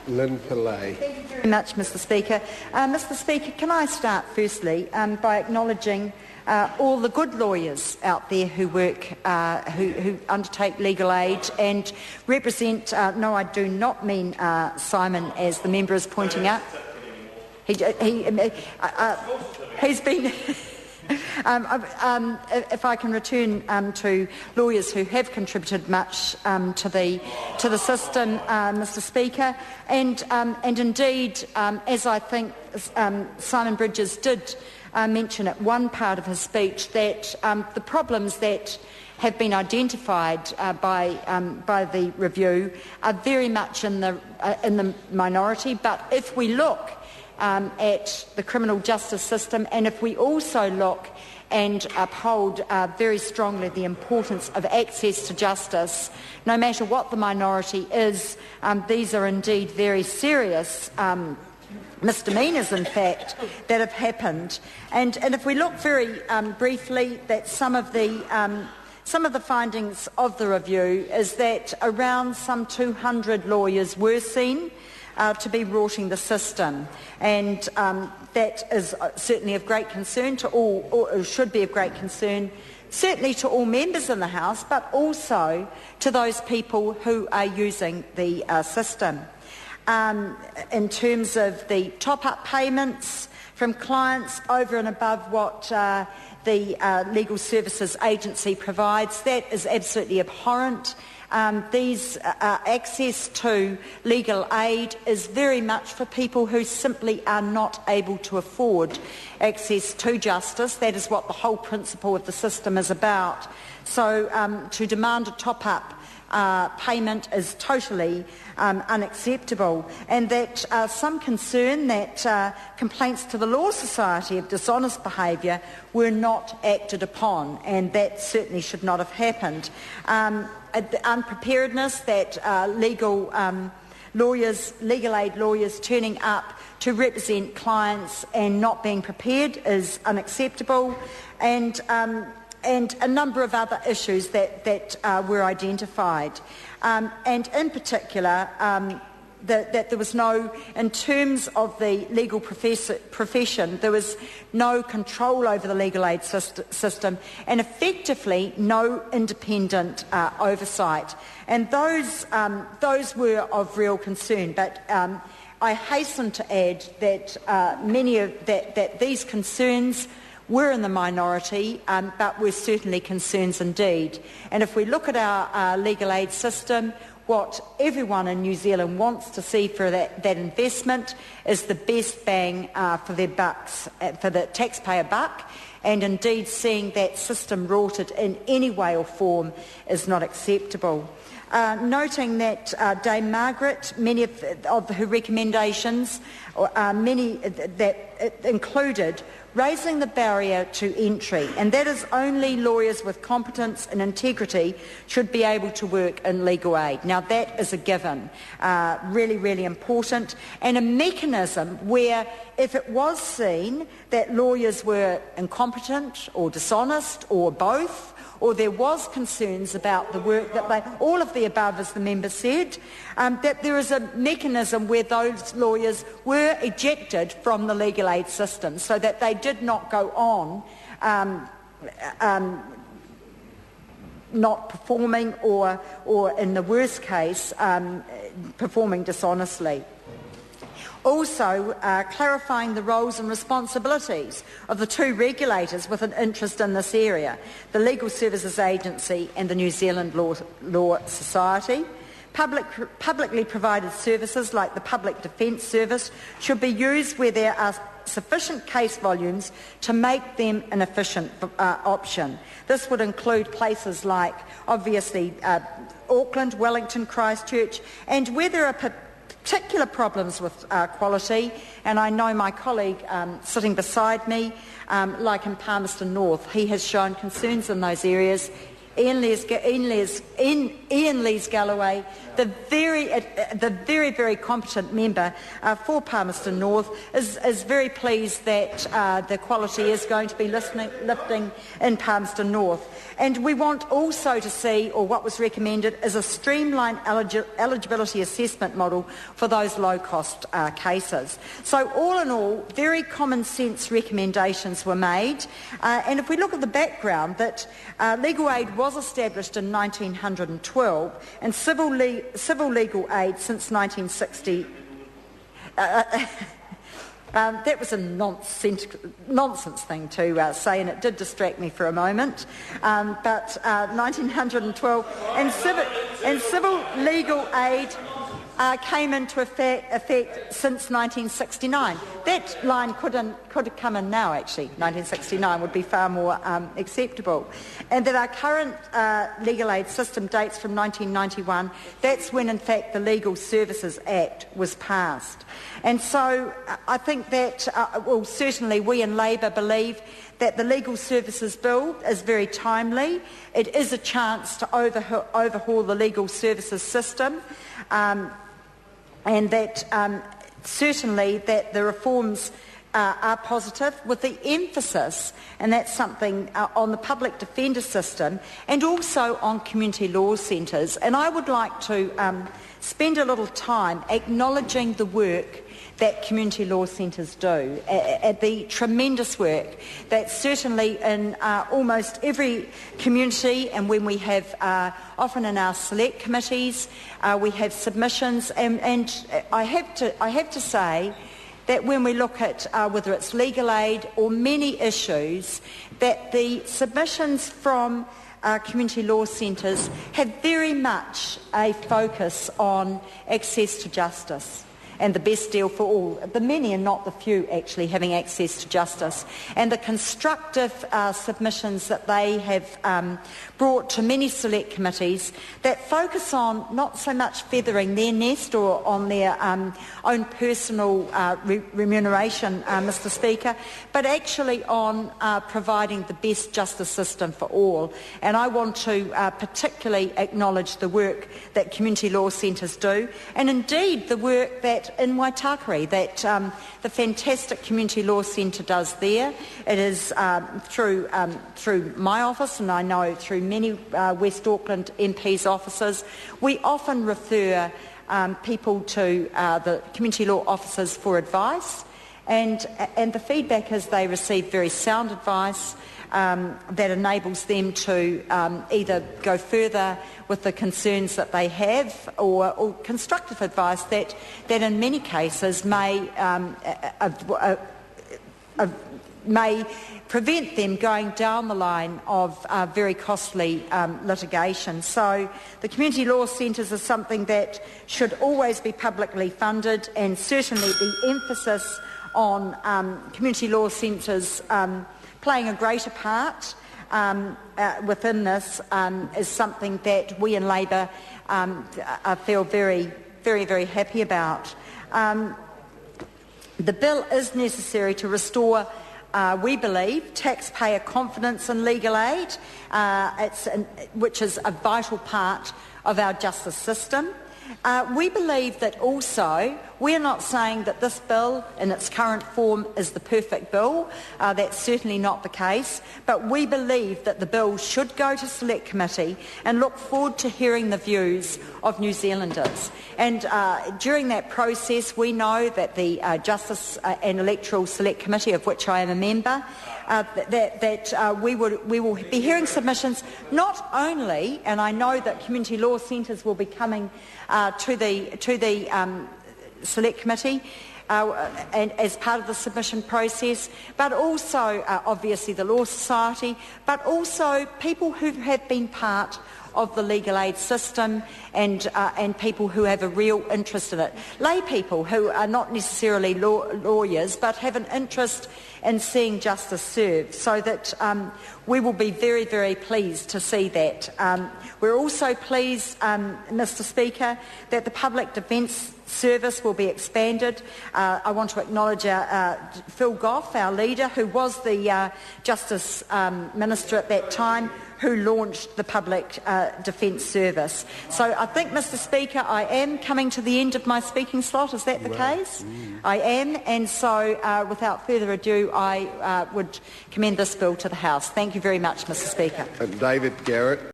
Lynn Pillay. Thank you very much, Mr Speaker. Mr Speaker, can I start firstly by acknowledging all the good lawyers out there who work, who undertake legal aid and represent, no, I do not mean Simon, as the member is pointing out. He's been... if I can return to lawyers who have contributed much to the system, Mr Speaker, and indeed, as I think Simon Bridges did mention at one part of his speech, that the problems that have been identified by the review are very much in the minority. But if we look at the criminal justice system, and if we also look and uphold very strongly the importance of access to justice, no matter what the minority is, these are indeed very serious misdemeanours, in fact, that have happened. And if we look very briefly, that some of the findings of the review is that around some 200 lawyers were seen to be rorting the system, and that is certainly of great concern to all, or should be of great concern, certainly to all members in the House, but also to those people who are using the system. In terms of the top-up payments from clients over and above what the Legal Services Agency provides, that is absolutely abhorrent. These access to legal aid is very much for people who simply are not able to afford access to justice. That is what the whole principle of the system is about. So to demand a top-up payment is totally unacceptable, and that some concern that complaints to the Law Society of dishonest behaviour were not acted upon, and that certainly should not have happened. The unpreparedness that legal aid lawyers turning up to represent clients and not being prepared is unacceptable, and a number of other issues that were identified. And in particular, that there was no, in terms of the legal profession, there was no control over the legal aid system, and effectively no independent oversight. And those were of real concern. But I hasten to add that that these concerns were in the minority, but were certainly concerns indeed. And if we look at our legal aid system, what everyone in New Zealand wants to see for that investment is the best bang for their bucks, for the taxpayer buck, and indeed seeing that system rorted in any way or form is not acceptable. Noting that Dame Margaret, many of her recommendations, many that included raising the barrier to entry, and that is only lawyers with competence and integrity should be able to work in legal aid. Now that is a given, really, really important, and a mechanism where if it was seen that lawyers were incompetent or dishonest or both, or there was concerns about the work that they, all of the above, as the member said, that there is a mechanism where those lawyers were ejected from the legal aid system so that they did not go on not performing or in the worst case, performing dishonestly. Also, clarifying the roles and responsibilities of the two regulators with an interest in this area, the Legal Services Agency and the New Zealand Law Society. Publicly provided services like the Public Defence Service should be used where there are sufficient case volumes to make them an efficient option. This would include places like, obviously, Auckland, Wellington, Christchurch, and where there are particular problems with quality, and I know my colleague sitting beside me, like in Palmerston North, he has shown concerns in those areas. Ian Lees-Galloway, the very competent member for Palmerston North, is very pleased that the quality is going to be lifting in Palmerston North. And we want also to see, or what was recommended, is a streamlined eligibility assessment model for those low-cost cases. So all in all, very common sense recommendations were made. And if we look at the background, that legal aid was established in 1912 and civil legal aid since 1960. That was a nonsense thing to say, and it did distract me for a moment. But 1912 and civil legal aid came into effect since 1969. That line could have come in now, actually. 1969 would be far more acceptable. And that our current legal aid system dates from 1991. That's when, in fact, the Legal Services Act was passed. And so I think that, well, certainly we in Labor believe that the Legal Services Bill is very timely. It is a chance to overhaul the legal services system. And that certainly that the reforms are positive, with the emphasis, and that's something on the public defender system and also on community law centres. And I would like to spend a little time acknowledging the work that community law centres do, the tremendous work that certainly in almost every community, and when we have often in our select committees we have submissions, and I have to say that when we look at whether it's legal aid or many issues, that the submissions from community law centres have very much a focus on access to justice and the best deal for all, the many and not the few actually having access to justice, and the constructive submissions that they have brought to many select committees that focus on not so much feathering their nest or on their own personal remuneration, Mr Speaker, but actually on providing the best justice system for all. And I want to particularly acknowledge the work that community law centres do, and indeed the work that in Waitakere that the fantastic community law centre does there. It is through my office, and I know through many West Auckland MPs' offices, we often refer people to the community law officers for advice, and the feedback is they receive very sound advice that enables them to either go further with the concerns that they have, or constructive advice that in many cases may prevent them going down the line of very costly litigation. So the community law centres are something that should always be publicly funded, and certainly the emphasis on community law centres playing a greater part within this is something that we in Labor feel very, very, very happy about. The bill is necessary to restore, we believe, taxpayer confidence in legal aid, which is a vital part of our justice system. We believe that also, we're not saying that this bill in its current form is the perfect bill. That's certainly not the case. But we believe that the bill should go to Select Committee and look forward to hearing the views of New Zealanders. And during that process, we know that the Justice and Electoral Select Committee, of which I am a member, we will be hearing submissions not only, and I know that community law centres will be coming to the Select Committee and as part of the submission process, but also obviously the Law Society, but also people who have been part of the legal aid system and people who have a real interest in it. Lay people who are not necessarily lawyers but have an interest in seeing justice served, so that we will be very, very pleased to see that. We're also pleased, Mr Speaker, that the Public Defence Service will be expanded. I want to acknowledge Phil Goff, our leader, who was the Justice Minister at that time, who launched the Public Defence Service. So I think, Mr Speaker, I am coming to the end of my speaking slot. Is that the case? I am, and so without further ado, I would commend this bill to the House. Thank you very much, Mr Speaker. David Garrett.